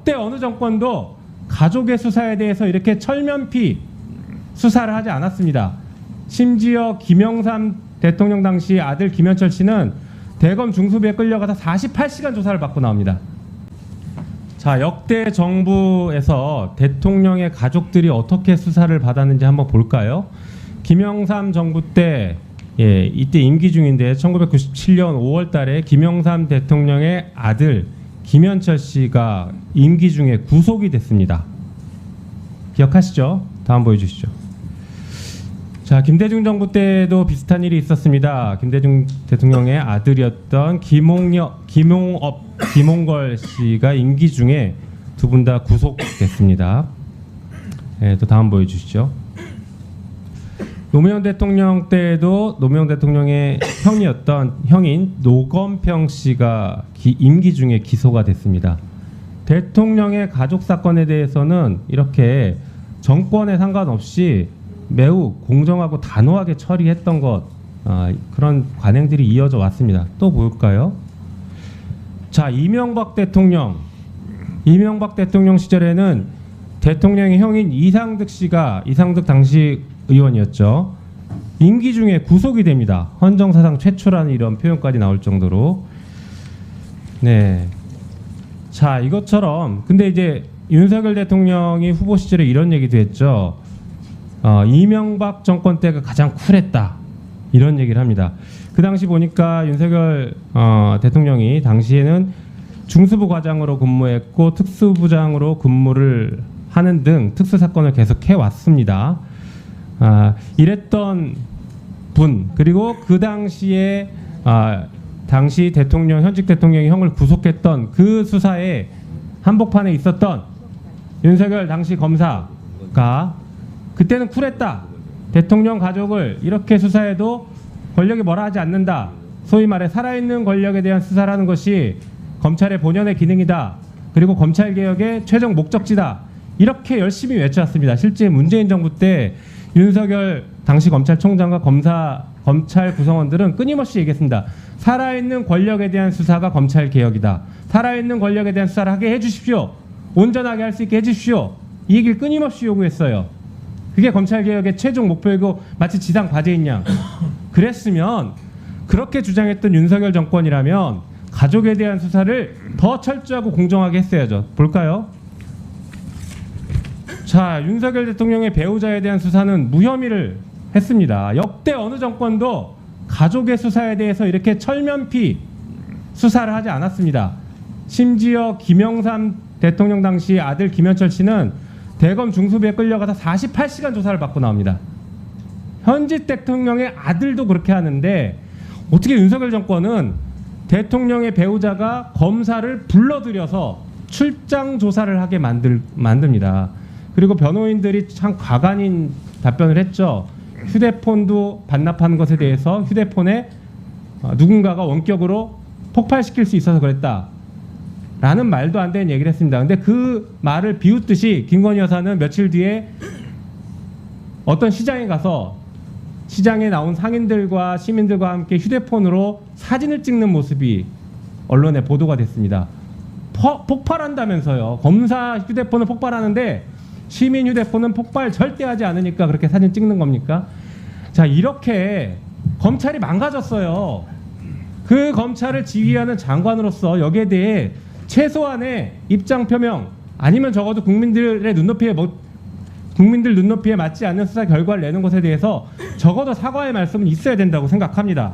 역대 어느 정권도 가족의 수사에 대해서 이렇게 철면피 수사를 하지 않았습니다. 심지어 김영삼 대통령 당시 아들 김현철 씨는 대검 중수부에 끌려가서 48시간 조사를 받고 나옵니다. 자, 역대 정부에서 대통령의 가족들이 어떻게 수사를 받았는지 한번 볼까요? 김영삼 정부 때, 이때 임기 중인데 1997년 5월 달에 김영삼 대통령의 아들 김현철 씨가 임기 중에 구속이 됐습니다. 기억하시죠? 다음 보여주시죠. 자, 김대중 정부 때도 비슷한 일이 있었습니다. 김대중 대통령의 아들이었던 김홍걸 씨가 임기 중에 두 분 다 구속됐습니다. 또 다음 보여주시죠. 노무현 대통령 때에도 노무현 대통령의 형인 노건평 씨가 임기 중에 기소가 됐습니다. 대통령의 가족 사건에 대해서는 이렇게 정권에 상관없이 매우 공정하고 단호하게 처리했던 것, 그런 관행들이 이어져 왔습니다. 또 볼까요? 자, 이명박 대통령 시절에는 대통령의 형인 이상득 씨가, 이상득 당시 의원이었죠, 임기 중에 구속이 됩니다. 헌정사상 최초라는 이런 표현까지 나올 정도로. 네. 자, 이것처럼 근데 이제 윤석열 대통령이 후보 시절에 이런 얘기도 했죠. 이명박 정권 때가 가장 쿨했다, 이런 얘기를 합니다. 그 당시 보니까 윤석열 대통령이 당시에는 중수부 과장으로 근무했고 특수부장으로 근무를 하는 등 특수사건을 계속 해왔습니다. 이랬던 분, 그리고 그 당시에 당시 현직 대통령이 형을 구속했던 그 수사에 한복판에 있었던 윤석열 당시 검사가 그때는 쿨했다, 대통령 가족을 이렇게 수사해도 권력이 뭐라 하지 않는다, 소위 말해 살아있는 권력에 대한 수사를 하는 것이 검찰의 본연의 기능이다, 그리고 검찰개혁의 최종 목적지다, 이렇게 열심히 외쳐왔습니다. 실제 문재인 정부 때 윤석열 당시 검찰총장과 검찰 구성원들은 끊임없이 얘기했습니다. 살아있는 권력에 대한 수사가 검찰개혁이다, 살아있는 권력에 대한 수사를 하게 해주십시오, 온전하게 할 수 있게 해주십시오, 이 얘기를 끊임없이 요구했어요. 그게 검찰개혁의 최종 목표이고 마치 지상 과제인 양. 그랬으면, 그렇게 주장했던 윤석열 정권이라면 가족에 대한 수사를 더 철저하고 공정하게 했어야죠. 볼까요? 자, 윤석열 대통령의 배우자에 대한 수사는 무혐의를 했습니다. 역대 어느 정권도 가족의 수사에 대해서 이렇게 철면피 수사를 하지 않았습니다. 심지어 김영삼 대통령 당시 아들 김현철 씨는 대검 중수부에 끌려가서 48시간 조사를 받고 나옵니다. 현직 대통령의 아들도 그렇게 하는데 어떻게 윤석열 정권은 대통령의 배우자가 검사를 불러들여서 출장 조사를 하게 만듭니다. 그리고 변호인들이 참 과간인 답변을 했죠. 휴대폰도 반납한 것에 대해서 휴대폰에 누군가가 원격으로 폭발시킬 수 있어서 그랬다, 라는 말도 안 되는 얘기를 했습니다. 근데 그 말을 비웃듯이 김건희 여사는 며칠 뒤에 어떤 시장에 가서 시장에 나온 상인들과 시민들과 함께 휴대폰으로 사진을 찍는 모습이 언론에 보도가 됐습니다. 폭발한다면서요. 검사 휴대폰은 폭발하는데 시민 휴대폰은 폭발 절대 하지 않으니까 그렇게 사진 찍는 겁니까? 자, 이렇게 검찰이 망가졌어요. 그 검찰을 지휘하는 장관으로서 여기에 대해 최소한의 입장 표명, 아니면 적어도 국민들 눈높이에 맞지 않는 수사 결과를 내는 것에 대해서 적어도 사과의 말씀은 있어야 된다고 생각합니다.